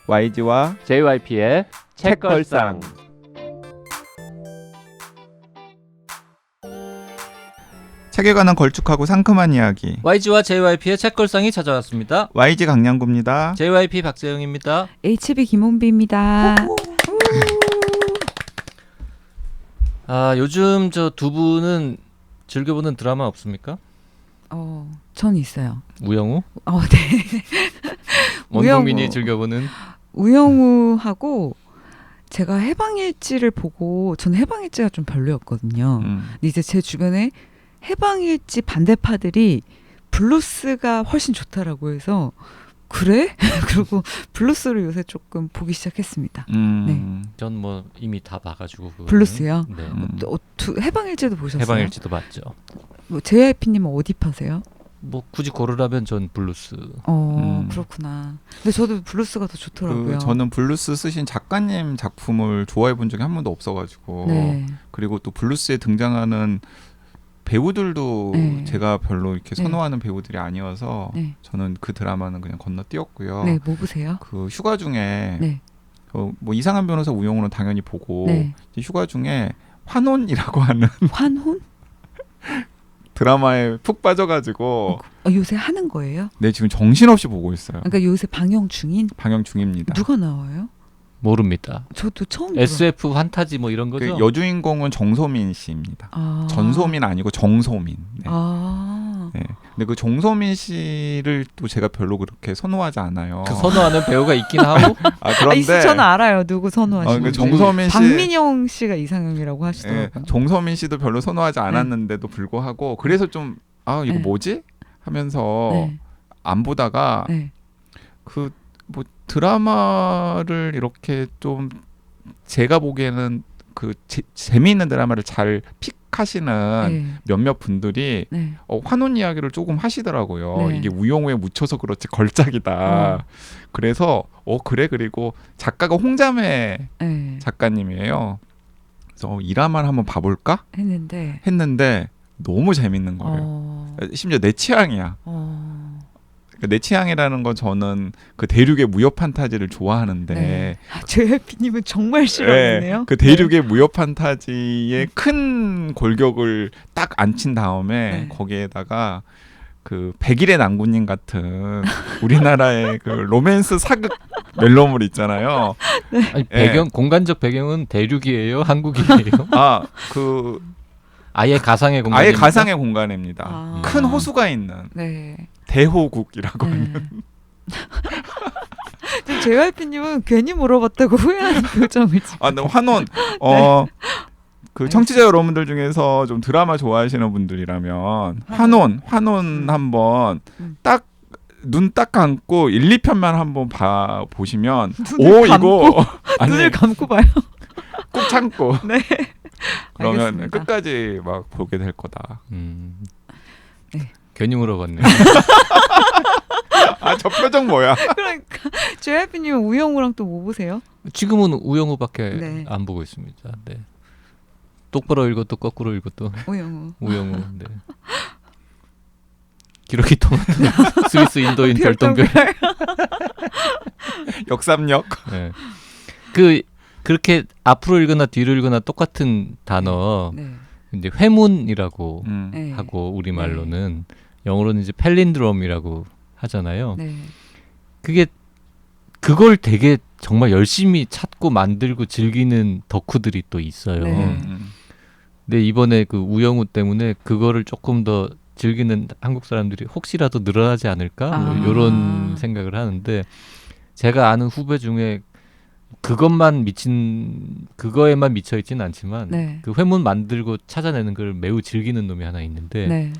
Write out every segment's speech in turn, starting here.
YG와 JYP의 책걸상. 책에 관한 걸쭉하고 상큼한 이야기. YG와 JYP의 책걸상이 찾아왔습니다. YG 강량구입니다. JYP 박재영입니다. HB 김홍비입니다. 요즘 저 두 분은 즐겨보는 드라마 없습니까? 전 있어요. 우영우? 네. 원 국민이 즐겨보는 우영우하고 제가 해방일지를 보고 전 해방일지가 좀 별로였거든요. 근데 이제 제 주변에 해방일지 반대파들이 블루스가 훨씬 좋다라고 해서 그래? 그리고 블루스를 요새 조금 보기 시작했습니다. 네. 전 뭐 이미 다 봐가지고 그거는. 블루스요? 네. 해방일지도 보셨어요? 해방일지도 봤죠. JYP님은 어디 파세요? 뭐 굳이 고르라면 전 블루스. 그렇구나. 근데 저도 블루스가 더 좋더라고요. 저는 블루스 쓰신 작가님 작품을 좋아해 본 적이 한 번도 없어가지고 네. 그리고 또 블루스에 등장하는 배우들도 네. 제가 별로 이렇게 선호하는 배우들이 아니어서 네. 저는 그 드라마는 그냥 건너뛰었고요. 네, 뭐 보세요? 그 휴가 중에 네. 뭐 이상한 변호사 우영우는 당연히 보고 네. 휴가 중에 환혼이라고 하는 환혼? 드라마에 푹 빠져가지고 요새 하는 거예요? 네, 지금 정신없이 보고 있어요. 그러니까 요새 방영 중인? 방영 중입니다. 누가 나와요? 모릅니다. 저도 처음 SF 환타지 뭐 이런 거죠? 그 여주인공은 정소민 씨입니다. 전소민 아니고 정소민. 네. 네. 근데 그 정소민 씨를 또 제가 별로 그렇게 선호하지 않아요. 그 선호하는 배우가 있긴 하고. 그런데 저는 알아요. 누구 선호하시는지. 그 정소민 씨, 박민영 씨가 이상형이라고 하시더라고요. 정소민 씨도 별로 선호하지 않았는데도 불구하고 그래서 좀 이거 뭐지? 하면서 안 보다가 그 뭐 드라마를 이렇게 좀 제가 보기에는 그 재미있는 드라마를 잘 픽하시는 몇몇 분들이 환혼 이야기를 조금 하시더라고요. 이게 우영우에 묻혀서 그렇지 걸작이다. 그래서 그래. 그리고 작가가 홍자매 작가님이에요. 그래서 이 드라마를 한번 봐볼까 했는데 너무 재밌는 거예요. 심지어 내 취향이야. 내 취향이라는 건 저는 그 대륙의 무협 판타지를 좋아하는데 JYP님은 정말 싫어하네요. 그 대륙의 무협 판타지의 큰 골격을 딱 앉힌 다음에 거기에다가 그 백일의 난군님 같은 우리나라의 그 로맨스 사극 멜로물 있잖아요. 아니, 공간적 배경은 대륙이에요, 한국이에요? 아예 가상의 공간. 아예 가상의 공간입니다. 큰 호수가 있는. 대호국이라고 하는. JYP님은 괜히 물어봤다고 후회하는 표정을 지금. 근데 환혼 그 청취자 여러분들 중에서 좀 드라마 좋아하시는 분들이라면 환혼 한번 딱 눈 딱 감고 1, 2편만 한번 보시면 이거 눈을 감고 봐요. 꼭 참고. 네. 그러면 알겠습니다. 끝까지 막 보게 될 거다. 괜히 물어봤네. 저 표정 뭐야? 그러니까 JYP님은 우영우랑 또 뭐 보세요? 지금은 우영우밖에 안 보고 있습니다. 네. 똑바로 읽어도 거꾸로 읽어도 우영우. 네. 기러기 토마토 스위스 인도인 별똥별. 역삼역. 네. 그렇게 앞으로 읽거나 뒤로 읽거나 똑같은 단어 이제 회문이라고 하고 우리말로는 영어로는 이제 팰린드롬이라고 하잖아요. 그걸 되게 정말 열심히 찾고 만들고 즐기는 덕후들이 또 있어요. 근데 이번에 그 우영우 때문에 그거를 조금 더 즐기는 한국 사람들이 혹시라도 늘어나지 않을까 뭐 이런 생각을 하는데 제가 아는 후배 중에 그거에만 미쳐 있지는 않지만 그 회문 만들고 찾아내는 걸 매우 즐기는 놈이 하나 있는데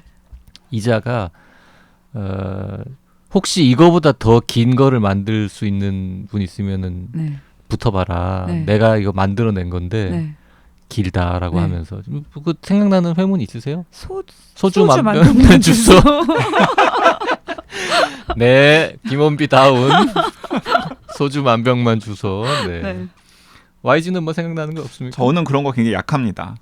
이자가 혹시 이거보다 더 긴 거를 만들 수 있는 분 있으면은 붙어봐라. 내가 이거 만들어낸 건데 길다라고 하면서 그 생각나는 회문 있으세요? 소주 만병만 주소. 네, 김원비 다운. 소주 만병만 주소. 네. YG는 뭐 생각나는 거 없습니까? 저는 그런 거 굉장히 약합니다.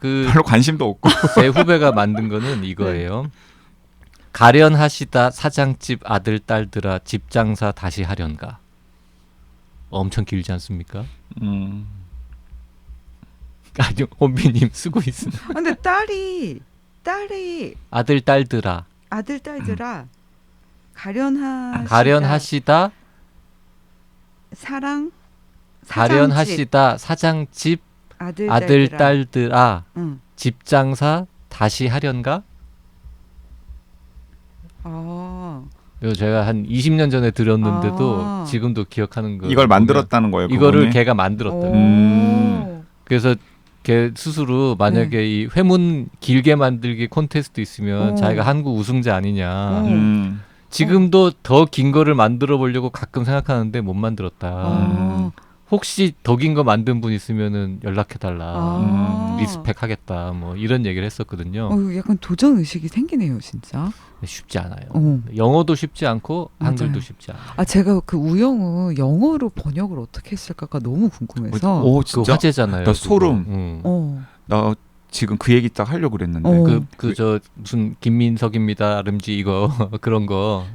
별로 관심도 없고. 제 후배가 만든 거는 이거예요. 가련하시다 사장집 아들 딸들아 집 장사 다시 하련가. 엄청 길지 않습니까? 아니 혼비님 쓰고 있어요. 근데 딸이 아들 딸들아 아들 딸들아 가련하시다 가련하시다 사랑 가련하시다 사장집 아들 딸들아 응. 집장사 다시 하련가? 아. 이거 제가 한 20년 전에 들었는데도 아. 지금도 기억하는 거. 이걸 만들었다는 거예요. 이거를 그분이? 걔가 만들었다. 오. 그래서 걔 스스로 만약에 이 회문 길게 만들기 콘테스트 있으면 자기가 한국 우승자 아니냐. 지금도 더 긴 거를 만들어 보려고 가끔 생각하는데 못 만들었다. 혹시 더 긴 거 만든 분 있으면은 연락해 달라. 리스펙 하겠다. 뭐 이런 얘기를 했었거든요. 약간 도전 의식이 생기네요, 진짜. 쉽지 않아요. 영어도 쉽지 않고 맞아요. 한글도 쉽지 않아요. 제가 그 우영우 영어로 번역을 어떻게 했을까가 너무 궁금해서. 오, 그거 진짜? 화제잖아요. 나 소름. 나 지금 그 얘기 딱 하려고 그랬는데. 저 무슨 김민석입니다. 아름지 이거 그런 거.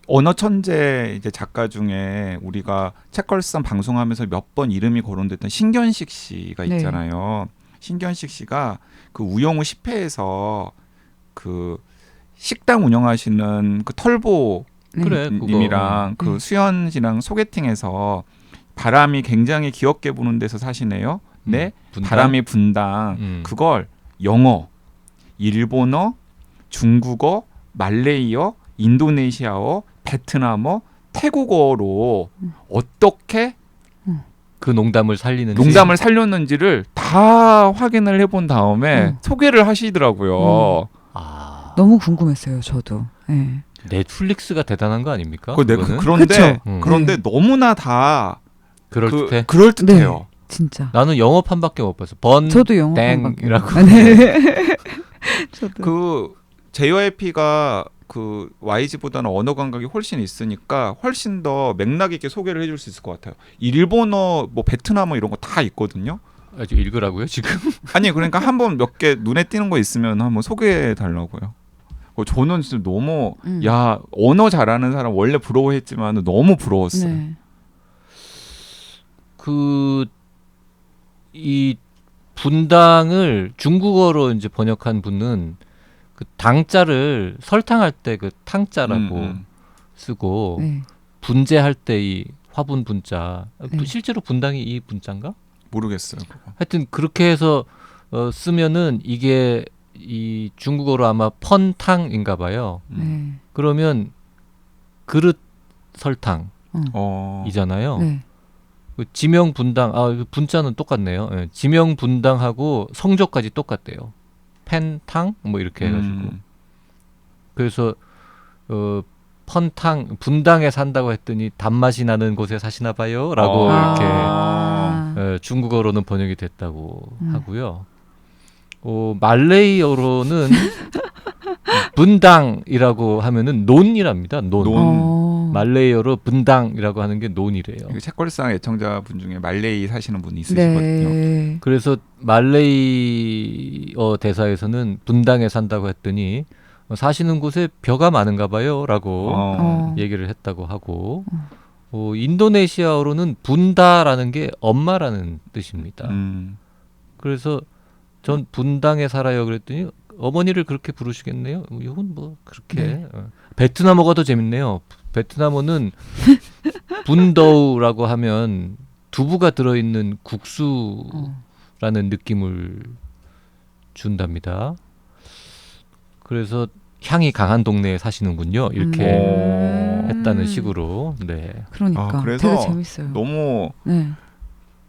언어 천재 이제 작가 중에 우리가 책걸상 방송하면서 몇 번 이름이 거론됐던 신견식 씨가 있잖아요. 신견식 씨가 그 우영우 10회에서 그 식당 운영하시는 그 털보 그래, 님이랑 그 수연 씨랑 소개팅해서 바람이 굉장히 귀엽게 부는 데서 사시네요. 네, 분당? 바람이 분당. 그걸 영어, 일본어, 중국어, 말레이어, 인도네시아어, 베트남어, 태국어로 어떻게 그 농담을 살렸는지를 다 확인을 해본 다음에 소개를 하시더라고요. 너무 궁금했어요, 저도. 네. 넷플릭스가 대단한 거 아닙니까? 그런데 너무나 다 그럴듯해. 그럴듯해요. 네, 진짜. 나는 영어판밖에 못 봤어. 저도 영어판밖에. 땡이라고. 네. 저도. 그 JYP가 그 YG보다는 언어 감각이 훨씬 있으니까 훨씬 더 맥락 있게 소개를 해줄 수 있을 것 같아요. 일본어, 뭐 베트남어 이런 거 다 있거든요. 아주 읽으라고요 지금? 아니 그러니까 한번 몇 개 눈에 띄는 거 있으면 한번 소개해 달라고요. 저는 진짜 너무 야 언어 잘하는 사람 원래 부러워했지만 너무 부러웠어요. 네. 이 분당을 중국어로 이제 번역한 분은 그 당자를 설탕할 때 그 탕자라고 쓰고 분재할 때 이 화분 분자 실제로 분당이 이 분자인가? 모르겠어요. 그거. 하여튼 그렇게 해서 쓰면은 이게 이 중국어로 아마 펀탕인가 봐요. 그러면 그릇 설탕이잖아요. 그 지명 분당 분자는 똑같네요. 예, 지명 분당하고 성조까지 똑같대요. 펜탕 뭐 이렇게 해가지고 그래서 펀탕 분당에 산다고 했더니 단맛이 나는 곳에 사시나 봐요라고 이렇게 중국어로는 번역이 됐다고 하고요. 말레이어로는 분당이라고 하면은 논이랍니다. 논. 말레이어로 분당이라고 하는 게 논이래요. 책걸상 애청자분 중에 말레이 사시는 분이 있으시거든요. 네. 그래서 말레이어 대사에서는 분당에 산다고 했더니 사시는 곳에 벼가 많은가 봐요라고 얘기를 했다고 하고 인도네시아어로는 분다라는 게 엄마라는 뜻입니다. 그래서 전 분당에 살아요 그랬더니 어머니를 그렇게 부르시겠네요. 이건 뭐 그렇게 베트남어가 더 재밌네요. 베트남어는 분더우라고 하면 두부가 들어있는 국수라는 느낌을 준답니다. 그래서 향이 강한 동네에 사시는군요. 이렇게 했다는 식으로. 네. 그러니까 그래서 되게 재밌어요. 너무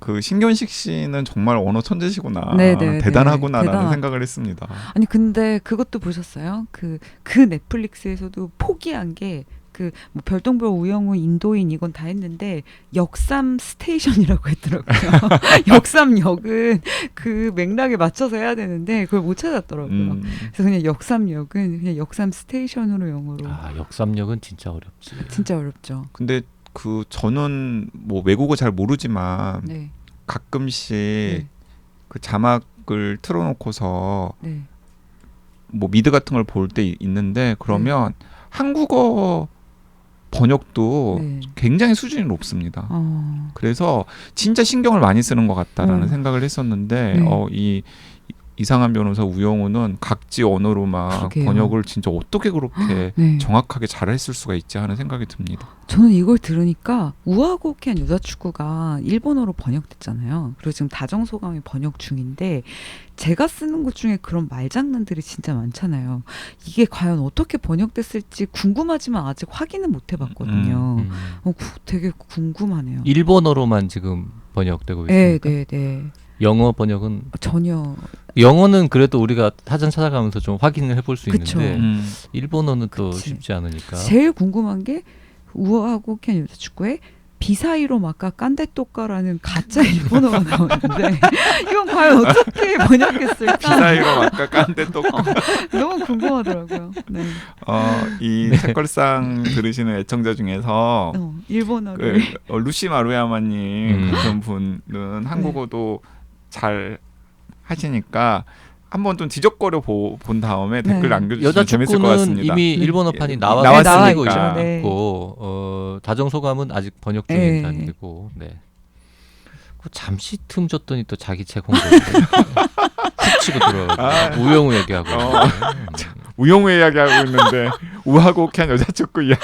그 신견식 씨는 정말 언어 천재시구나. 네네, 대단하구나라는 생각을 했습니다. 아니 근데 그것도 보셨어요? 그 넷플릭스에서도 포기한 게 그 뭐 별똥별 우영우 인도인 이건 다 했는데 역삼 스테이션이라고 했더라고요. 역삼역은 그 맥락에 맞춰서 해야 되는데 그걸 못 찾았더라고요. 그래서 그냥 역삼역은 그냥 역삼 스테이션으로 영어로. 역삼역은 진짜 어렵지. 진짜 어렵죠. 근데 저는 뭐 외국어 잘 모르지만 가끔씩 그 자막을 틀어놓고서 뭐 미드 같은 걸 볼 때 있는데 그러면 한국어 번역도 네. 굉장히 수준이 높습니다. 그래서 진짜 신경을 많이 쓰는 것 같다라는 생각을 했었는데 네. 이 이상한 변호사 우영우는 각지 언어로 막 그러게요. 번역을 진짜 어떻게 그렇게 네. 정확하게 잘했을 수가 있지 하는 생각이 듭니다. 저는 이걸 들으니까 우아하고 호쾌한 여자축구가 일본어로 번역됐잖아요. 그리고 지금 다정소감이 번역 중인데 제가 쓰는 것 중에 그런 말장난들이 진짜 많잖아요. 이게 과연 어떻게 번역됐을지 궁금하지만 아직 확인은 못 해봤거든요. 되게 궁금하네요. 일본어로만 지금 번역되고 네, 있습니까? 네, 네. 영어 번역은 전혀. 영어는 그래도 우리가 사전 찾아가면서 좀 확인을 해볼 수 그쵸. 있는데 일본어는 또 그치. 쉽지 않으니까. 제일 궁금한 게 우아하고 호쾌한 여자축구에 비사이로 마까 깐데또까라는 가짜 일본어가 나오는데 이건 과연 어떻게 번역했을까? 비사이로 아까 깐데 또 너무 궁금하더라고요. 네. 이 책걸상 들으시는 애청자 중에서 일본어를 루시 마루야마님 같은 분은 한국어도 네. 잘 하시니까 한번 좀 지적거려 본 다음에 댓글 남겨주시면 여자 재밌을 것 축구는 같습니다. 이미 일본어판이 나왔으니까. 네. 있고 다정소감은 아직 번역 중인 네. 단계고. 네. 잠시 틈 줬더니 또 자기 책 홍보 훅 치고 들어가고 우영우 얘기하고 우영우 이야기하고 있는데 우하고 호쾌한 여자 축구 이야기.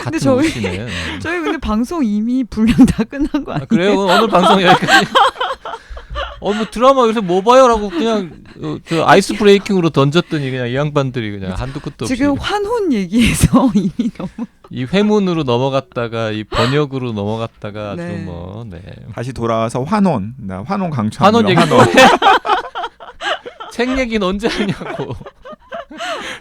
같은 저희- 우시네. 저희 근데 방송 이미 분량 다 끝난 거 아니에요? 그래요? 오늘 방송 여기까지. 뭐 드라마 요새 뭐 봐요라고 그냥 저 아이스 브레이킹으로 던졌더니 그냥 이 양반들이 그냥 한두 끝도 없이 지금 환혼 얘기에서 이미 너무 이 회문으로 넘어갔다가 이 번역으로 넘어갔다가 네. 아주 뭐 네. 다시 돌아와서 환혼. 나 환혼 강추합니다. 환원 얘기 환혼. 책 얘기는 언제 하냐고.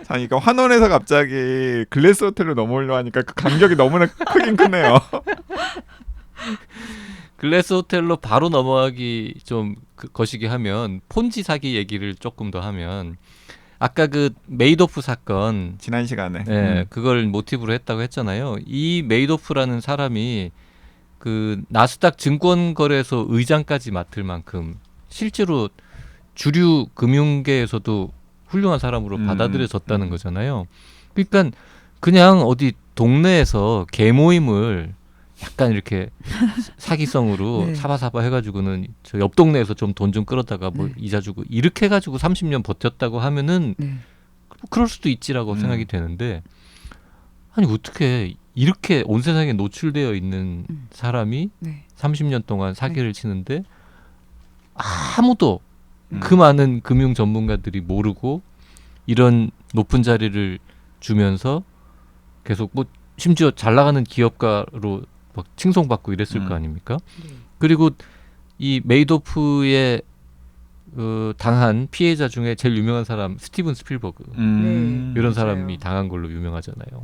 자, 그러니까 환원에서 갑자기 글래스 호텔로 넘어오려 하니까 그 간격이 너무나 크긴 크네요. 글래스 호텔로 바로 넘어가기 좀 거시기 하면 폰지 사기 얘기를 조금 더 하면 아까 그 메이도프 사건 지난 시간에. 그걸 모티브로 했다고 했잖아요. 이 메이도프라는 사람이 그 나스닥 증권거래소 의장까지 맡을 만큼 실제로 주류 금융계에서도 훌륭한 사람으로 받아들여졌다는 거잖아요. 그러니까 그냥 어디 동네에서 개모임을 약간 이렇게 사기성으로 네. 사바사바 해가지고는 저 옆 동네에서 좀 돈 좀 끌어다가 뭐 네. 이자 주고 이렇게 해가지고 30년 버텼다고 하면은 네. 그럴 수도 있지라고 생각이 되는데 아니 어떻게 이렇게 온 세상에 노출되어 있는 사람이 네. 30년 동안 사기를 치는데 아무도 그 많은 금융 전문가들이 모르고 이런 높은 자리를 주면서 계속 뭐 심지어 잘 나가는 기업가로 막 칭송받고 이랬을 거 아닙니까? 그리고 이 메이도프의 당한 피해자 중에 제일 유명한 사람 스티븐 스필버그 이런 맞아요. 사람이 당한 걸로 유명하잖아요.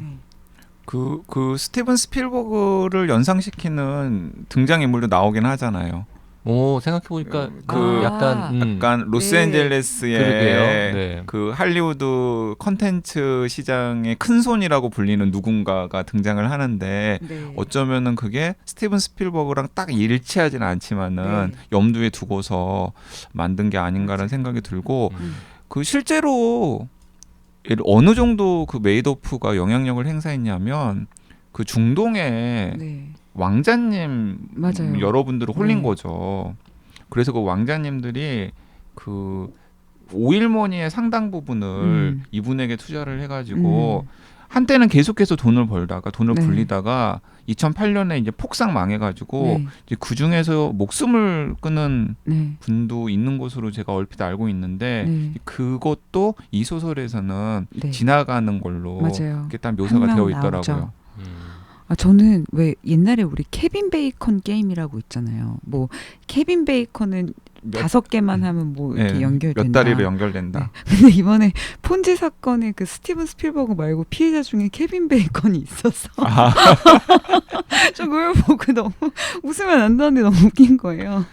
그 스티븐 스필버그를 연상시키는 등장인물도 나오긴 하잖아요. 오 생각해보니까 그 약간 로스앤젤레스의 그러게요. 네. 그 할리우드 컨텐츠 시장의 큰 손이라고 불리는 누군가가 등장을 하는데 네. 어쩌면은 그게 스티븐 스필버그랑 딱 일치하지는 않지만은 염두에 두고서 만든 게 아닌가라는 생각이 들고 그 실제로 어느 정도 그 메이도프가 영향력을 행사했냐면 그 중동에 왕자님 맞아요. 여러분들을 홀린 거죠. 그래서 그 왕자님들이 그 오일머니의 상당 부분을 이분에게 투자를 해가지고 한때는 계속해서 돈을 벌다가 돈을 불리다가 2008년에 이제 폭삭 망해가지고 이제 그 중에서 목숨을 끊은 분도 있는 것으로 제가 얼핏 알고 있는데 그것도 이 소설에서는 지나가는 걸로 이렇게 딱 묘사가 되어 있더라고요. 저는 왜 옛날에 우리 케빈 베이컨 게임이라고 있잖아요. 뭐 케빈 베이컨은 5개만 하면 뭐 이렇게 연결된다. 몇 다리로 연결된다. 근데 이번에 폰지 사건에 그 스티븐 스필버그 말고 피해자 중에 케빈 베이컨이 있었어. 저 그걸 보고 너무 웃으면 안 나는데 너무 웃긴 거예요.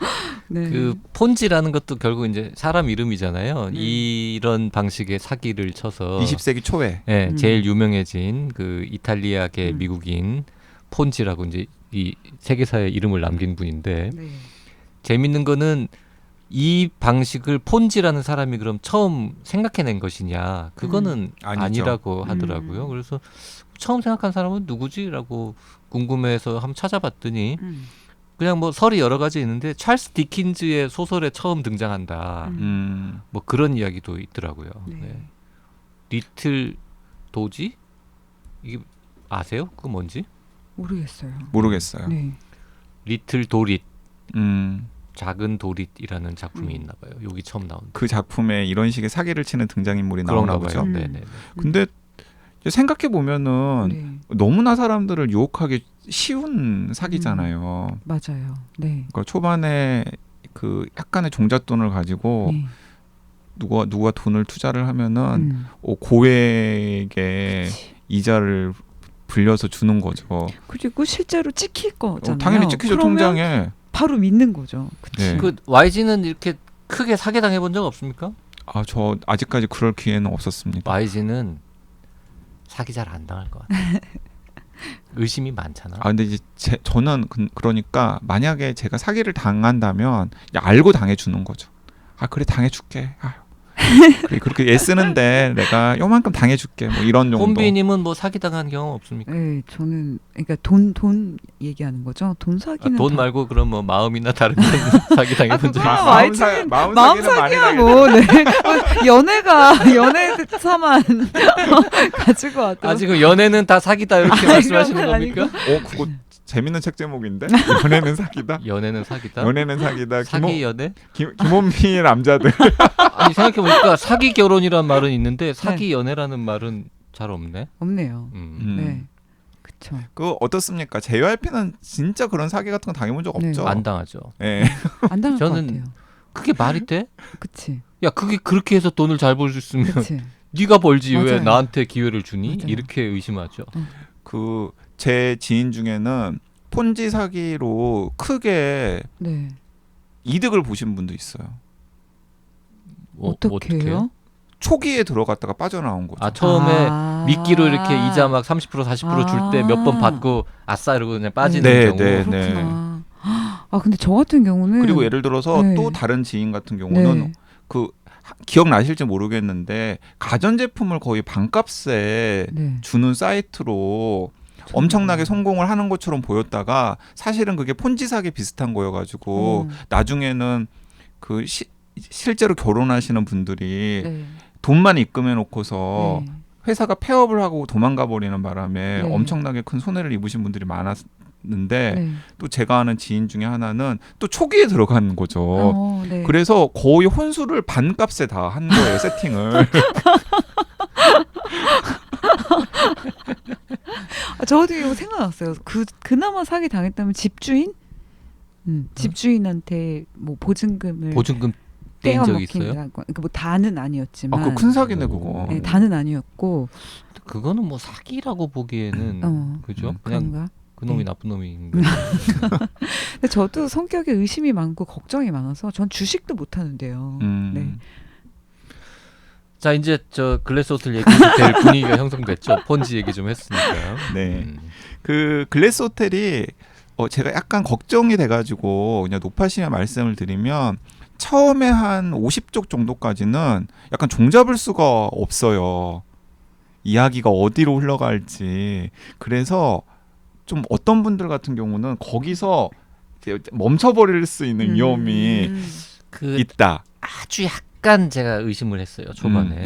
그 폰지라는 것도 결국 이제 사람 이름이잖아요. 이런 방식의 사기를 쳐서 20세기 초에 제일 유명해진 그 이탈리아계 미국인 폰지라고 이제 이 세계사에 이름을 남긴 분인데 재밌는 거는 이 방식을 폰지라는 사람이 그럼 처음 생각해낸 것이냐? 그거는 아니라고 하더라고요. 그래서 처음 생각한 사람은 누구지라고 궁금해서 한번 찾아봤더니 그냥 뭐 설이 여러 가지 있는데 찰스 디킨즈의 소설에 처음 등장한다. 뭐 그런 이야기도 있더라고요. 네. 네. 리틀 도지? 이게 아세요? 그거 뭔지? 모르겠어요. 네. 리틀 도릿. 음. 작은 도릿이라는 작품이 있나 봐요. 여기 처음 나온. 그 작품에 이런 식의 사기를 치는 등장인물이 나오나 보죠. 네네. 근데 생각해 보면은 너무나 사람들을 유혹하기 쉬운 사기잖아요. 맞아요. 네. 그러니까 초반에 그 약간의 종잣돈을 가지고 누가 돈을 투자를 하면은 고액의 이자를 불려서 주는 거죠. 그리고 실제로 찍힐 거잖아요. 당연히 찍히죠. 통장에. 바로 믿는 거죠. 그치? 네. 그 YG는 이렇게 크게 사기 당해본 적 없습니까? 저 아직까지 그럴 기회는 없었습니다. YG는 사기 잘 안 당할 것 같아요. 의심이 많잖아. 근데 이제 저는 그러니까 만약에 제가 사기를 당한다면 알고 당해주는 거죠. 그래 당해줄게. 그래, 그렇게 애쓰는데 내가 요만큼 당해줄게. 뭐 이런 정도. 홈비님은 뭐 사기 당한 경험 없습니까? 네, 저는 그러니까 돈 얘기하는 거죠. 돈 사기는 돈 말고 그럼 뭐 마음이나 다른 건 사기 당해본 적 있어요? 마음 사기야 뭐. 네. 연애 사만 가지고 왔다. 지금 연애는 다 사기다 이렇게 말씀하시는 겁니까? 그거 재밌는 책 제목인데? 연애는 사기다. 연애는 사기다. 연애는 사기다. 사기 연애? 김원빈의 남자들. 아니 생각해보니까 사기 결혼이란 말은 있는데 사기 연애라는 말은 잘 없네. 없네요. 네, 그렇죠. 그 어떻습니까? JYP는 진짜 그런 사기 같은 거 당해본 적 없죠? 안 당하죠. 네. 안 당할 것 저는 같아요. 그게 말이 돼? 그치. 야 그게 그렇게 해서 돈을 잘 벌 수 있으면 그치. 네가 벌지 맞아요. 왜 나한테 기회를 주니? 맞아요. 이렇게 의심하죠. 제 지인 중에는 폰지 사기로 크게 이득을 보신 분도 있어요. 어떻게 해요? 초기에 들어갔다가 빠져나온 거죠. 처음에 미끼로 이렇게 이자 막 30% 40% 줄 때 몇 번 받고 아싸 이러고 그냥 빠지는 경우. 그렇구나. 근데 저 같은 경우는 그리고 예를 들어서 또 다른 지인 같은 경우는 기억나실지 모르겠는데 가전제품을 거의 반값에 주는 사이트로 엄청나게 성공을 하는 것처럼 보였다가 사실은 그게 폰지 사기 비슷한 거여가지고 나중에는 실제로 결혼하시는 분들이 돈만 입금해 놓고서 회사가 폐업을 하고 도망가 버리는 바람에 엄청나게 큰 손해를 입으신 분들이 많았는데 또 제가 아는 지인 중에 하나는 또 초기에 들어간 거죠. 그래서 거의 혼수를 반값에 다 한 거예요. 세팅을. 저 같은 경우 생각났어요. 그나마 사기 당했다면 집주인? 집주인한테 뭐 보증금 떼인 적 있어요? 그러니까 뭐 다는 아니었지만. 그거 큰 사기네 그거. 네, 다는 아니었고. 그거는 뭐 사기라고 보기에는 그죠? 그냥 그런가? 그놈이 나쁜 놈인가. 근데 저도 성격에 의심이 많고 걱정이 많아서 전 주식도 못 하는데요. 네. 자 이제 저 글래스 호텔 얘기 될 분위기가 형성됐죠. 폰지 얘기 좀 했으니까요. 네. 그 글래스 호텔이 제가 약간 걱정이 돼가지고 그냥 높아시면 말씀을 드리면 처음에 한 50쪽 정도까지는 약간 종잡을 수가 없어요. 이야기가 어디로 흘러갈지. 그래서 좀 어떤 분들 같은 경우는 거기서 멈춰버릴 수 있는 위험이 있다. 아주 약간 제가 의심을 했어요 초반에.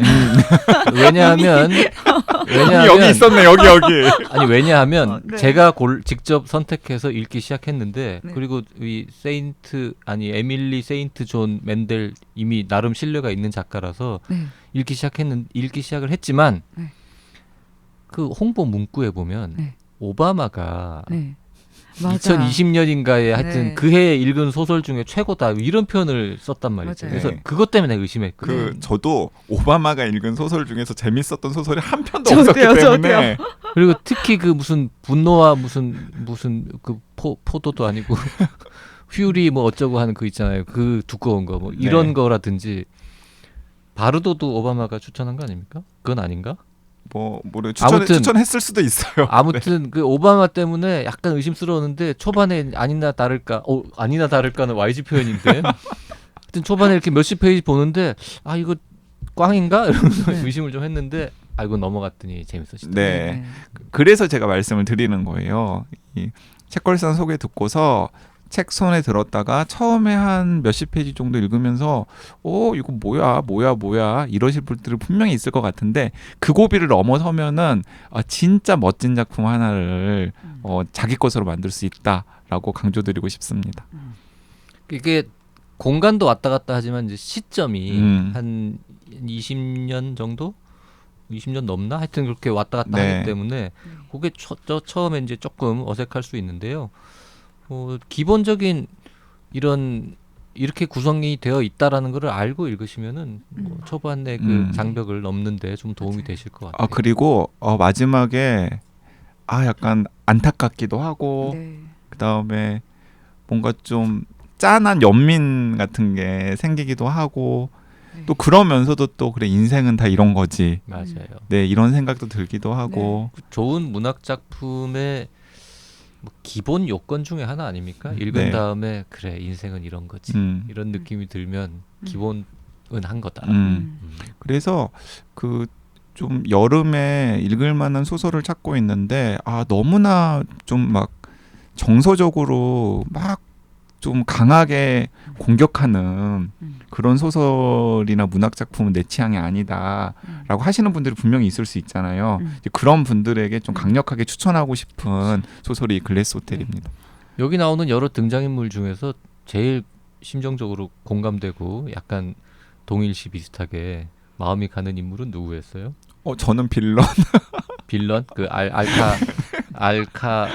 왜냐하면 여기 있었네 여기. 아니 왜냐하면 제가 직접 선택해서 읽기 시작했는데 그리고 이 에밀리 세인트 존 맨델 이미 나름 신뢰가 있는 작가라서 읽기 시작을 했지만 그 홍보 문구에 보면 오바마가 2020년인가에 하여튼 그 해에 읽은 소설 중에 최고다 이런 표현을 썼단 말이죠. 그래서 그것 때문에 의심했거든요. 저도 오바마가 읽은 소설 중에서 재밌었던 소설이 한 편도 없었기 때문에. 그리고 특히 그 무슨 분노와 무슨 그 포도도 아니고 퓨리 뭐 어쩌고 하는 그 있잖아요. 그 두꺼운 거 뭐 이런 거라든지 바르도도 오바마가 추천한 거 아닙니까? 그건 아닌가? 추천했을 수도 있어요. 아무튼 그 오바마 때문에 약간 의심스러웠는데 초반에 아니나 다를까는 YG 표현인데 하여튼 초반에 이렇게 몇십 페이지 보는데 아 이거 꽝인가 이러면서 네. 의심을 좀 했는데 이거 넘어갔더니 재밌었어요. 네. 그래서 제가 말씀을 드리는 거예요. 이 책걸상 소개 듣고서 책 손에 들었다가 처음에 한 몇십 페이지 정도 읽으면서 이거 뭐야 이러실 분들이 분명히 있을 것 같은데 그 고비를 넘어서면은 진짜 멋진 작품 하나를 자기 것으로 만들 수 있다라고 강조드리고 싶습니다. 이게 공간도 왔다 갔다 하지만 이제 시점이 한 20년 정도? 20년 넘나? 하여튼 그렇게 왔다 갔다 네. 하기 때문에 그게 처음에 이제 조금 어색할 수 있는데요. 기본적인 이렇게 구성이 되어 있다라는 것을 알고 읽으시면은 초반에 그 장벽을 넘는데 좀 도움이 맞아요. 되실 것 같아요. 그리고 마지막에 약간 안타깝기도 하고 네. 그다음에 뭔가 좀 짠한 연민 같은 게 생기기도 하고 네. 또 그러면서도 또 그래 인생은 다 이런 거지. 맞아요. 네, 이런 생각도 들기도 하고. 좋은 문학 작품의 뭐 기본 요건 중에 하나 아닙니까? 읽은 네. 다음에 그래 인생은 이런 거지 이런 느낌이 들면 기본은 한 거다. 그래서 그 좀 여름에 읽을 만한 소설을 찾고 있는데 너무나 좀 막 정서적으로 막 좀 강하게 공격하는 그런 소설이나 문학 작품은 내 취향이 아니다라고 하시는 분들이 분명히 있을 수 있잖아요. 이제 그런 분들에게 좀 강력하게 추천하고 싶은 소설이 글래스 호텔입니다. 여기 나오는 여러 등장인물 중에서 제일 심정적으로 공감되고 약간 동일시 비슷하게 마음이 가는 인물은 누구였어요? 저는 빌런. 빌런? 그 알카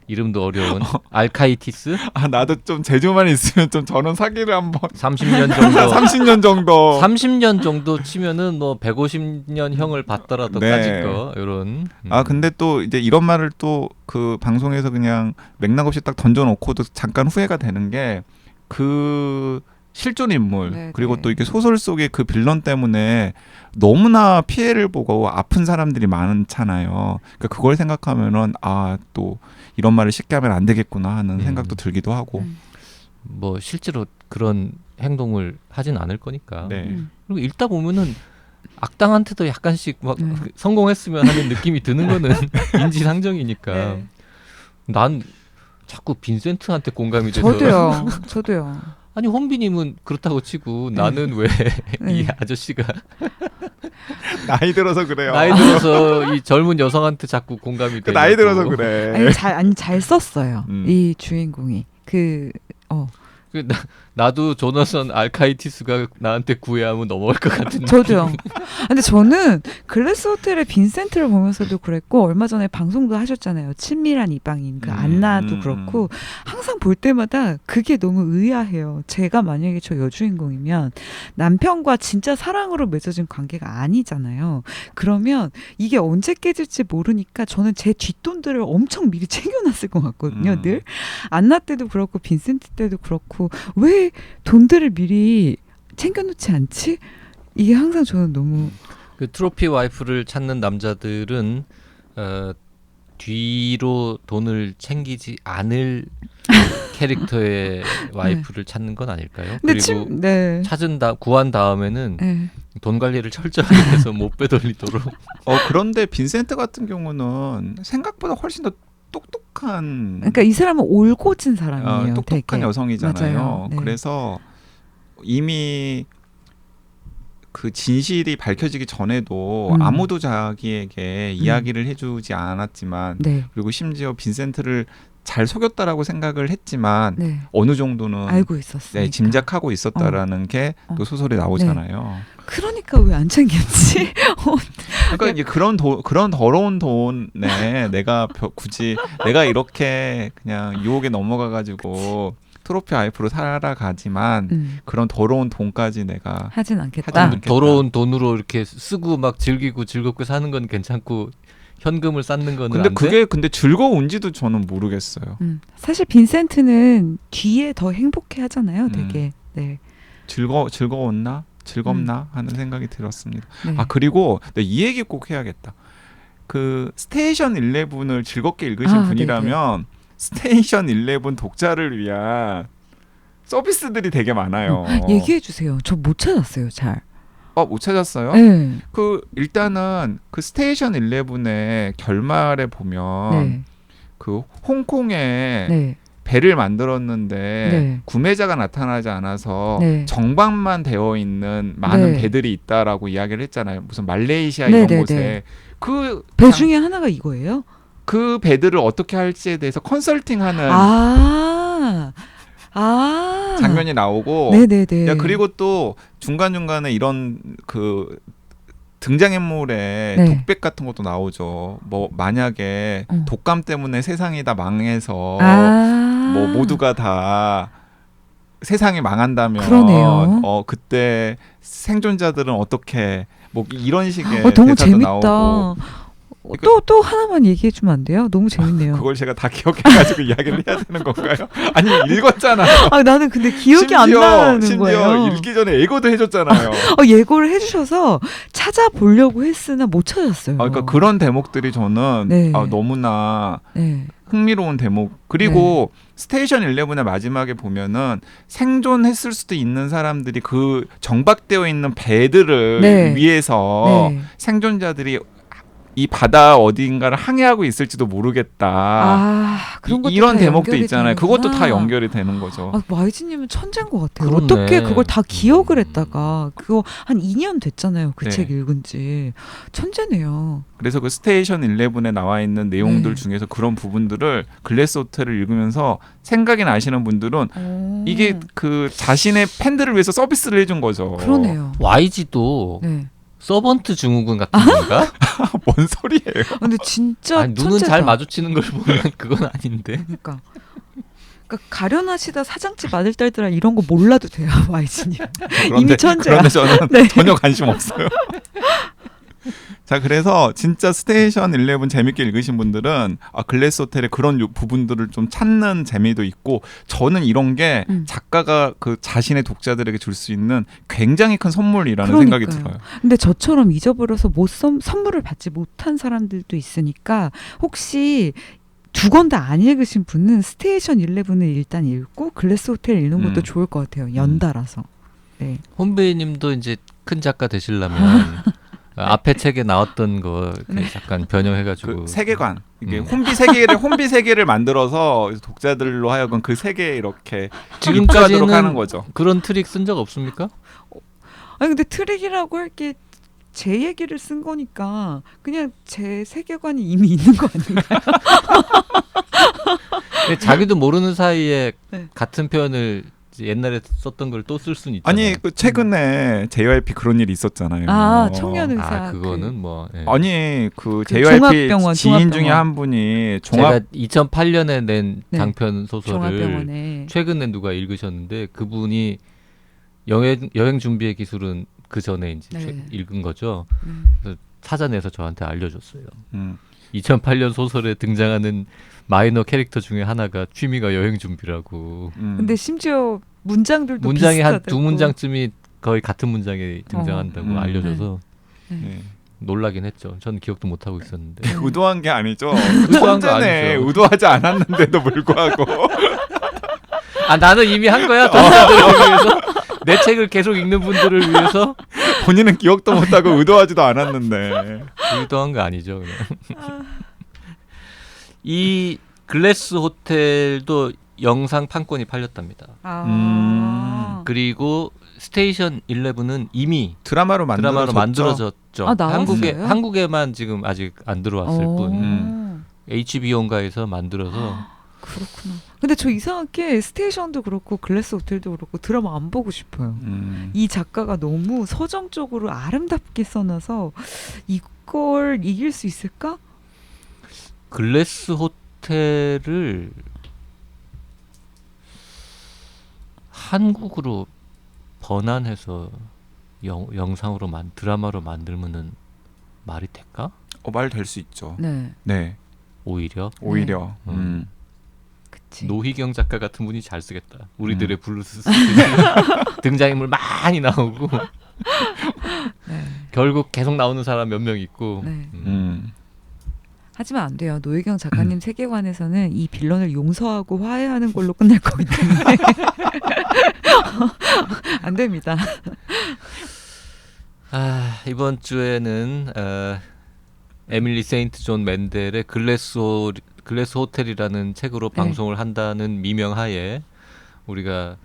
이름도 어려운 알카이티스? 나도 좀 재주만 있으면 좀 저런 사기를 한번 30년 정도 30년 정도 30년 정도 치면은 뭐 150년 형을 받더라도 네. 까짓 거 이런. 근데 또 이제 이런 말을 또 그 방송에서 그냥 맥락 없이 딱 던져놓고도 잠깐 후회가 되는 게 그 실존 인물 네, 그리고 네. 또 이게 소설 속의 그 빌런 때문에 너무나 피해를 보고 아픈 사람들이 많잖아요. 그러니까 그걸 생각하면은 또 이런 말을 쉽게 하면 안 되겠구나 하는 생각도 들기도 하고. 뭐 실제로 그런 행동을 하진 않을 거니까. 네. 그리고 읽다 보면은 악당한테도 약간씩 막 성공했으면 하는 느낌이 드는 거는 인지상정이니까. 네. 난 자꾸 빈센트한테 공감이 돼서. 저도요. 아니 혼비님은 그렇다고 치고 나는 왜 이 아저씨가 나이 들어서 그래요. 나이 들어서 이 젊은 여성한테 자꾸 공감이 되고 나이 들어서 그래. 잘 썼어요. 이 주인공이 나도 조나선 알카이티스가 나한테 구애하면 넘어갈 것 같은데. 저도요. 근데 저는 글래스 호텔의 빈센트를 보면서도 그랬고 얼마 전에 방송도 하셨잖아요. 친밀한 이방인 그 안나도 그렇고 항상 볼 때마다 그게 너무 의아해요. 제가 만약에 저 여주인공이면 남편과 진짜 사랑으로 맺어진 관계가 아니잖아요. 그러면 이게 언제 깨질지 모르니까 저는 제 뒷돈들을 엄청 미리 챙겨놨을 것 같거든요. 늘 안나 때도 그렇고 빈센트 때도 그렇고 왜 돈들을 미리 챙겨놓지 않지? 이게 항상 저는 너무 그 트로피 와이프를 찾는 남자들은 뒤로 돈을 챙기지 않을 캐릭터의 와이프를 찾는 건 아닐까요? 그리고 구한 다음에는 돈 관리를 철저하게 해서 못 빼돌리도록. 그런데 빈센트 같은 경우는 생각보다 훨씬 더 똑똑한. 그러니까 이 사람은 올곧은 사람이에요. 똑똑한 되게. 여성이잖아요. 네. 그래서 이미 그 진실이 밝혀지기 전에도 아무도 자기에게 이야기를 해주지 않았지만 그리고 심지어 빈센트를 잘 속였다라고 생각을 했지만 어느 정도는 알고 있었어요. 짐작하고 있었다라는 게 또 소설에 나오잖아요. 그러니까 왜 안 챙겼지? 그러니까 이제 그런 더러운 돈에 내가 굳이 내가 이렇게 그냥 유혹에 넘어가가지고 트로피 와이프로 살아가지만 그런 더러운 돈까지 내가 하진 않겠다. 더러운 돈으로 이렇게 쓰고 막 즐기고 즐겁게 사는 건 괜찮고 현금을 쌓는 거는 근데 안 그게 돼? 근데 즐거운지도 저는 모르겠어요. 사실 빈센트는 뒤에 더 행복해 하잖아요. 되게. 네. 즐겁나 하는 생각이 들었습니다. 네. 그리고 이 얘기 꼭 해야겠다. 그 스테이션 11을 즐겁게 읽으신 분이라면 스테이션 11 독자를 위한 서비스들이 되게 많아요. 얘기해 주세요. 저 못 찾았어요. 잘. 못 찾았어요? 네. 그 일단은 그 스테이션 11의 결말에 보면 네. 그 홍콩에 네. 배를 만들었는데 네. 구매자가 나타나지 않아서 네. 정박만 되어 있는 많은 네. 배들이 있다라고 이야기를 했잖아요. 무슨 말레이시아 네, 이런 네, 곳에 네. 그 배 중에 하나가 이거예요? 그 배들을 어떻게 할지에 대해서 컨설팅하는 장면이 나오고, 네네네. 야 그리고 또 중간 중간에 이런 그 등장인물의 네. 독백 같은 것도 나오죠. 뭐 만약에 독감 때문에 세상이 다 망해서 뭐 모두가 다 세상이 망한다면 그러네요. 그때 생존자들은 어떻게 뭐 이런 식의 너무 대사도 재밌다. 나오고. 또 하나만 얘기해 주면 안 돼요? 너무 재밌네요. 그걸 제가 다 기억해가지고 이야기를 해야 되는 건가요? 아니 읽었잖아요. 나는 근데 기억이 안 나는 거예요. 심지어 읽기 전에 예고도 해줬잖아요. 예고를 해주셔서 찾아보려고 했으나 못 찾았어요. 그러니까 그런 대목들이 저는 네. 너무나 네. 흥미로운 대목. 그리고 스테이션 11의 마지막에 보면은 생존했을 수도 있는 사람들이 그 정박되어 있는 배들을 네. 위해서 네. 생존자들이 이 바다 어딘가를 항해하고 있을지도 모르겠다. 그런 것도 이런 다 대목도 연결이 있잖아요. 되는구나. 그것도 다 연결이 되는 거죠. YG님은 천재인 것 같아요. 그렇네. 어떻게 그걸 다 기억을 했다가 그거 한 2년 됐잖아요. 그 네. 책 읽은 지. 천재네요. 그래서 그 스테이션 11에 나와 있는 내용들 네. 중에서 그런 부분들을 글래스 호텔을 읽으면서 생각이 나시는 분들은 이게 그 자신의 팬들을 위해서 서비스를 해준 거죠. 그러네요. YG도 네. 서번트 증후군 같은 건가? 뭔 소리예요? 근데 진짜 아니, 눈은 천재다. 잘 마주치는 걸 보면 그건 아닌데. 그러니까 가련하시다 사장집 아들딸들아 이런 거 몰라도 돼요. YG님. 이미 천재야. 그런데 저는 네. 전혀 관심 없어요. 자, 그래서 진짜 스테이션 11 재밌게 읽으신 분들은 글래스 호텔의 그런 부분들을 좀 찾는 재미도 있고, 저는 이런 게 작가가 그 자신의 독자들에게 줄 수 있는 굉장히 큰 선물이라는 그러니까요. 생각이 들어요. 근데 저처럼 잊어버려서 선물을 받지 못한 사람들도 있으니까 혹시 두 권 다 안 읽으신 분은 스테이션 11을 일단 읽고 글래스 호텔 읽는 것도 좋을 것 같아요. 연달아서. 네. 혼배님도 이제 큰 작가 되시려면 앞에 책에 나왔던 거 잠깐 변형해가지고 그 세계관, 이게 혼비 세계를 만들어서 독자들로 하여금 그 세계에 이렇게 입주하도록 하는 거죠. 그런 트릭 쓴 적 없습니까? 아니 근데 트릭이라고 할 게 제 얘기를 쓴 거니까 그냥 제 세계관이 이미 있는 거 아닌가요? 자기도 모르는 사이에 네. 같은 표현을 옛날에 썼던 걸 또 쓸 수는 있잖아요. 아니 그 최근에 JYP 그런 일이 있었잖아요. 청년 의사. 그거는 뭐. 예. 아니 그 JYP 종합병원, 지인 종합병원. 중에 한 분이 제가 2008년에 낸 네. 장편 소설을 종합병원에 최근에 누가 읽으셨는데 그분이 여행 준비의 기술은 그 전에 이제 읽은 거죠. 그래서 찾아내서 저한테 알려줬어요. 2008년 소설에 등장하는 마이너 캐릭터 중에 하나가 취미가 여행 준비라고. 근데 심지어 문장들도 문장이 한 비슷하다고. 두 문장쯤이 거의 같은 문장에 등장한다고 알려줘서 놀라긴 했죠. 전 기억도 못 하고 있었는데. 의도한 게 아니죠. 의도한 거 천재네. 아니죠. 의도하지 않았는데도 불구하고. 나는 이미 한 거야. 독자들을 위해서. 내 책을 계속 읽는 분들을 위해서. 본인은 기억도 못하고 의도하지도 않았는데. 의도한 거 아니죠. 그냥. 이 글래스 호텔도 영상 판권이 팔렸답니다. 그리고 스테이션 11은 이미 드라마로 만들어졌죠. 나왔어요? 한국에만 지금 아직 안 들어왔을 뿐. HBO인가에서 만들어서. 그렇구나. 근데 저 이상하게 스테이션도 그렇고 글래스 호텔도 그렇고 드라마 안 보고 싶어요. 이 작가가 너무 서정적으로 아름답게 써놔서 이걸 이길 수 있을까? 글래스 호텔을 한국으로 번안해서 영상으로 드라마로 만들면은 말이 될까? 말 될 수 있죠. 네. 오히려. 그치. 노희경 작가 같은 분이 잘 쓰겠다. 우리들의 블루스 등장인물 많이 나오고 결국 계속 나오는 사람 몇 명 있고. 하지만 안 돼요. 노희경 작가님 세계관에서는 이 빌런을 용서하고 화해하는 걸로 끝날 거기 때문에. 안 됩니다. 이번 주에는 에밀리 세인트 존 맨델의 글래스 호텔이라는 책으로 네. 방송을 한다는 미명하에 우리가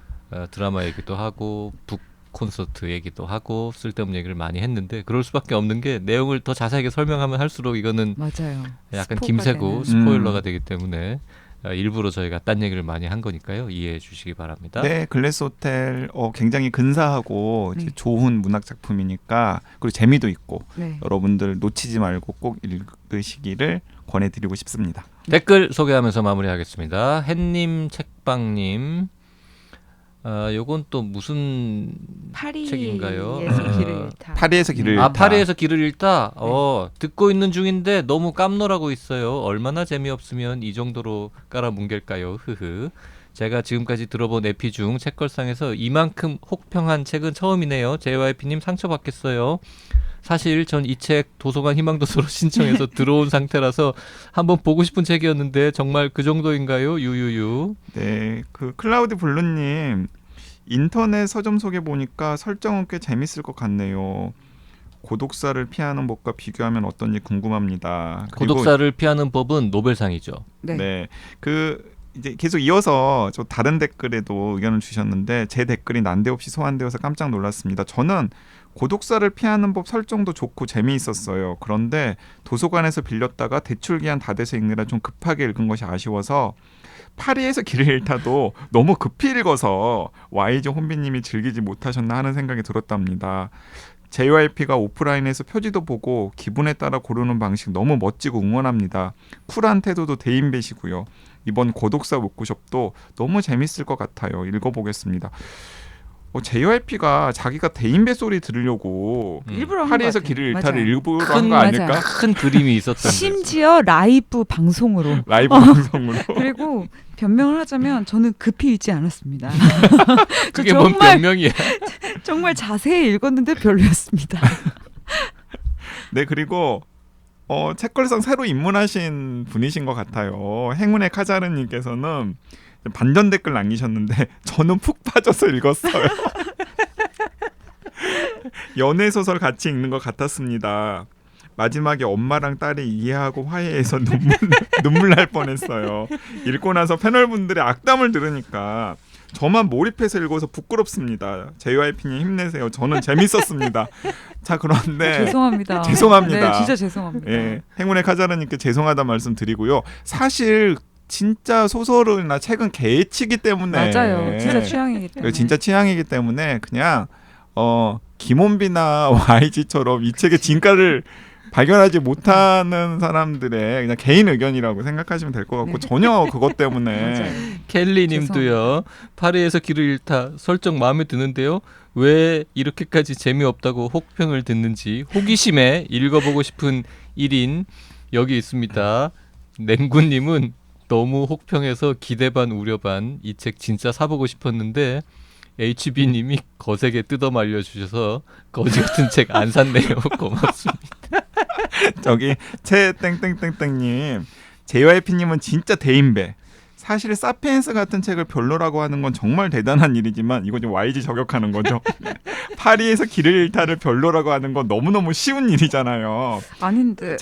드라마 얘기도 하고 북 콘서트 얘기도 하고 쓸데없는 얘기를 많이 했는데 그럴 수밖에 없는 게 내용을 더 자세하게 설명하면 할수록 이거는 맞아요. 약간 스포가 김새고 되는. 스포일러가 되기 때문에 일부러 저희가 딴 얘기를 많이 한 거니까요. 이해해 주시기 바랍니다. 네, 글래스 호텔 굉장히 근사하고 네. 좋은 문학 작품이니까 그리고 재미도 있고 네. 여러분들 놓치지 말고 꼭 읽으시기를 권해드리고 싶습니다. 댓글 소개하면서 마무리하겠습니다. 햇님, 책방님, 요건 또 무슨 책인가요? 파리에서 길을 잃다. 파리에서 길을 잃다. 파리에서 길을 잃다. 듣고 있는 중인데 너무 깜놀하고 있어요. 얼마나 재미없으면 이 정도로 깔아뭉갤까요? 흐흐. 제가 지금까지 들어본 에피 중 책걸상에서 이만큼 혹평한 책은 처음이네요. JYP님 상처받겠어요. 사실 전 이 책 도서관 희망도서로 신청해서 들어온 상태라서 한번 보고 싶은 책이었는데 정말 그 정도인가요? 유유유. 네, 그 클라우드 블루님 인터넷 서점 소개 보니까 설정은 꽤 재밌을 것 같네요. 고독사를 피하는 법과 비교하면 어떤지 궁금합니다. 그리고 고독사를 피하는 법은 노벨상이죠. 네. 네, 그 이제 계속 이어서 저 다른 댓글에도 의견을 주셨는데 제 댓글이 난데없이 소환되어서 깜짝 놀랐습니다. 저는 고독사를 피하는 법 설정도 좋고 재미있었어요. 그런데 도서관에서 빌렸다가 대출 기한 다 돼서 읽느라 좀 급하게 읽은 것이 아쉬워서 파리에서 길을 잃다도 너무 급히 읽어서 YG 혼비님이 즐기지 못하셨나 하는 생각이 들었답니다. JYP가 오프라인에서 표지도 보고 기분에 따라 고르는 방식 너무 멋지고 응원합니다. 쿨한 태도도 대인배시고요. 이번 고독사 워크숍도 너무 재밌을 것 같아요. 읽어보겠습니다. JYP가 자기가 대인배 소리 들으려고 일부러 한 파리에서 것 길을 같아요. 잃다를 맞아요. 일부러 한 거 아닐까? 맞아요. 큰 그림이 있었던 심지어 라이브 방송으로 라이브 방송으로. 그리고 변명을 하자면 저는 급히 읽지 않았습니다. 그게 뭔 정말 변명이야. 정말 자세히 읽었는데 별로였습니다. 네, 그리고 책걸상 새로 입문하신 분이신 것 같아요. 행운의 카자르님께서는 반전 댓글 남기셨는데 저는 푹 빠져서 읽었어요. 연애 소설 같이 읽는 것 같았습니다. 마지막에 엄마랑 딸이 이해하고 화해해서 눈물 날 뻔했어요. 읽고 나서 패널분들의 악담을 들으니까 저만 몰입해서 읽어서 부끄럽습니다. JYP님 힘내세요. 저는 재밌었습니다. 자, 그런데 죄송합니다. 죄송합니다. 네, 진짜 죄송합니다. 예, 행운의 카자르님께 죄송하다 말씀드리고요. 사실 진짜 소설이나 책은 개치기 때문에 맞아요. 진짜 취향이기 때문에. 진짜 취향이기 때문에 그냥 김원비나 YG처럼 이 책의 진가를 발견하지 못하는 사람들의 그냥 개인 의견이라고 생각하시면 될 것 같고 네. 전혀 그것 때문에 켈리님도요. 파리에서 길을 잃다 설정 마음에 드는데요. 왜 이렇게까지 재미없다고 혹평을 듣는지 호기심에 읽어보고 싶은 1인 여기 있습니다. 냉구님은 너무 혹평해서 기대 반 우려 반 이 책 진짜 사보고 싶었는데 HB님이 거세게 뜯어 말려주셔서 거지 같은 책 안 샀네요. 고맙습니다. 저기 채 땡땡땡땡님 JYP님은 진짜 대인배. 사실 사피엔스 같은 책을 별로라고 하는 건 정말 대단한 일이지만 이거 좀 YG 저격하는 거죠. 파리에서 길을 잃다를 별로라고 하는 건 너무너무 쉬운 일이잖아요. 아닌데.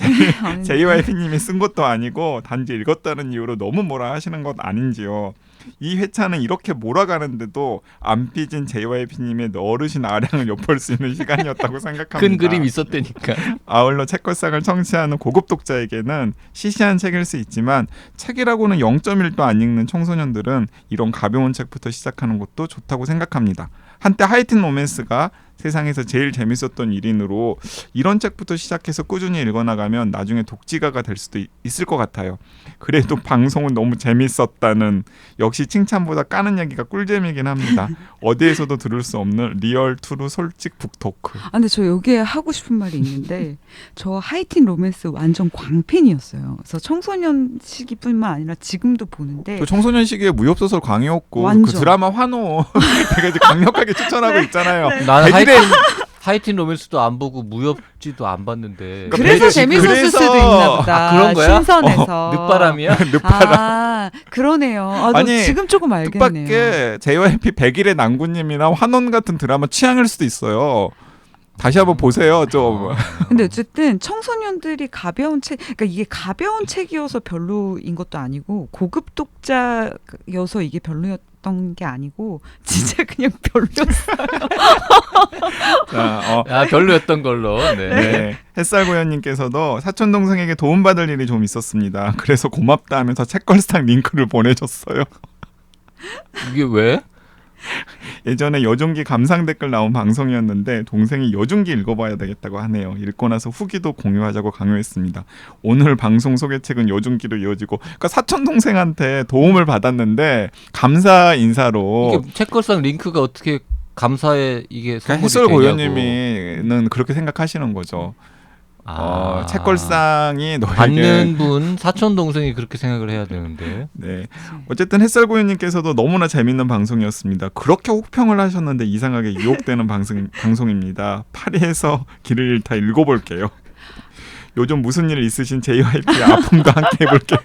JYP님이 쓴 것도 아니고 단지 읽었다는 이유로 너무 뭐라 하시는 것 아닌지요. 이 회차는 이렇게 몰아가는데도 안 삐진 JYP님의 어르신 아량을 엿볼 수 있는 시간이었다고 생각합니다. 큰 그림 있었다니까. 아울러 책걸상을 청취하는 고급 독자에게는 시시한 책일 수 있지만 책이라고는 0.1도 안 읽는 청소년들은 이런 가벼운 책부터 시작하는 것도 좋다고 생각합니다. 한때 하이틴 로맨스가 세상에서 제일 재밌었던 1인으로 이런 책부터 시작해서 꾸준히 읽어나가면 나중에 독지가가 될 수도 있을 것 같아요. 그래도 방송은 너무 재밌었다는 역시 칭찬보다 까는 얘기가 꿀잼이긴 합니다. 어디에서도 들을 수 없는 리얼 투루 솔직 북토크. 근데 저 여기에 하고 싶은 말이 있는데 저 하이틴 로맨스 완전 광팬이었어요. 그래서 청소년 시기뿐만 아니라 지금도 보는데 그 청소년 시기에 무협소설 광이었고 완전. 그 드라마 환호 제가 이제 강력하게 추천하고 있잖아요. 나는 하이틴 로맨스도 안 보고 무협지도 안 봤는데. 그래서 재밌었을 수도 있나 보다. 그런 거야? 신선해서. 늦바람이야? 아, 그러네요. 아니, 지금 조금 알겠네요. 뜻밖의 JYP 100일의 난구님이나 환원 같은 드라마 취향일 수도 있어요. 다시 한번 보세요, 좀. 근데 어쨌든 청소년들이 가벼운 책, 그러니까 이게 가벼운 책이어서 별로인 것도 아니고 고급 독자여서 이게 별로였던 게 아니고 진짜 그냥 별로였어요. 자, 별로였던 걸로. 네. 네. 햇살고현님께서도 사촌 동생에게 도움받을 일이 좀 있었습니다. 그래서 고맙다 하면서 책걸상 링크를 보내줬어요. 이게 왜? 예전에 여중기 감상 댓글 나온 방송이었는데 동생이 여중기 읽어봐야 되겠다고 하네요. 읽고 나서 후기도 공유하자고 강요했습니다. 오늘 방송 소개책은 여중기로 이어지고, 그러니까 사촌 동생한테 도움을 받았는데 감사 인사로. 이게 책걸상 링크가 어떻게 감사에 이게 그러니까 햇살고현님이는 그렇게 생각하시는 거죠. 책걸상이 너에게 받는 분 사촌 동생이 그렇게 생각을 해야 되는데. 네. 어쨌든 햇살고유님께서도 너무나 재밌는 방송이었습니다. 그렇게 혹평을 하셨는데 이상하게 유혹되는 방송입니다. 파리에서 길을 잃다 읽어볼게요. 요즘 무슨 일 있으신 JYP의 아픔도 함께 해볼게요.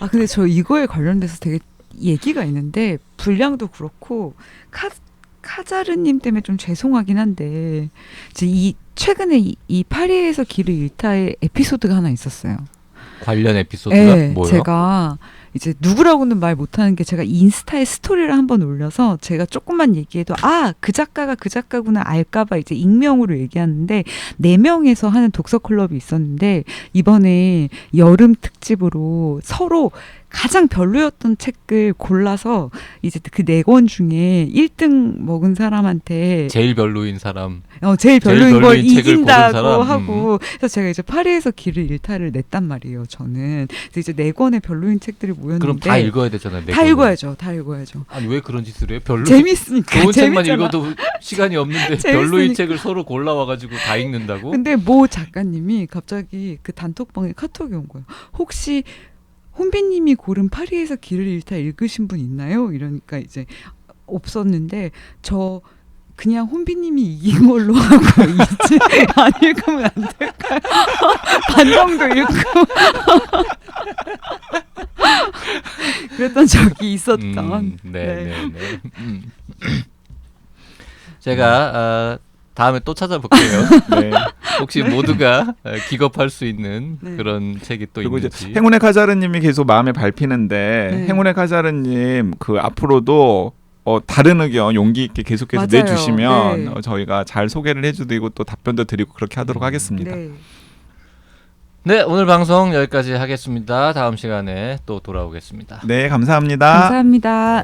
근데 저 이거에 관련돼서 되게 얘기가 있는데 분량도 그렇고 카자르님 때문에 좀 죄송하긴 한데 최근에 이 파리에서 길을 잃다의 에피소드가 하나 있었어요. 관련 에피소드가 네, 뭐요? 제가 이제 누구라고는 말 못하는 게 제가 인스타에 스토리를 한번 올려서 제가 조금만 얘기해도 그 작가가 그 작가구나 알까봐 이제 익명으로 얘기하는데 4명에서 하는 독서 클럽이 있었는데 이번에 여름 특집으로 서로 가장 별로였던 책을 골라서 이제 그 4권 중에 1등 먹은 사람한테 제일 별로인 사람. 제일 별로인 걸 책을 이긴다고 고른 사람. 하고 그래서 제가 이제 파리에서 길을 잃다를 냈단 말이에요. 저는 그래서 이제 4권의 별로인 책들이 모였는데 그럼 다 읽어야 되잖아요. 다 읽어야죠. 다 읽어야죠. 아니 왜 그런 짓을 해요? 재밌으니까. 좋은 책만 재밌잖아. 읽어도 시간이 없는데 별로인 책을 서로 골라와가지고 다 읽는다고? 근데 모 작가님이 갑자기 그 단톡방에 카톡이 온 거예요. 혹시 혼비님이 고른 파리에서 길을 잃다 읽으신 분 있나요? 이러니까 이제 없었는데 저 그냥 혼비님이 이긴 걸로 하고 이제 안 읽으면 안 될까요? 반 정도 읽고 그랬던 적이 있었던. 네. 제가 다음에 또 찾아볼게요. 네. 혹시 모두가 기겁할 수 있는 그런 책이 또 그리고 있는지. 이제 행운의 카자르님이 계속 마음에 밟히는데 행운의 카자르님 그 앞으로도 다른 의견 용기 있게 계속해서 맞아요. 내주시면 저희가 잘 소개를 해드리고 또 답변도 드리고 그렇게 하도록 하겠습니다. 네, 오늘 방송 여기까지 하겠습니다. 다음 시간에 또 돌아오겠습니다. 네, 감사합니다. 감사합니다.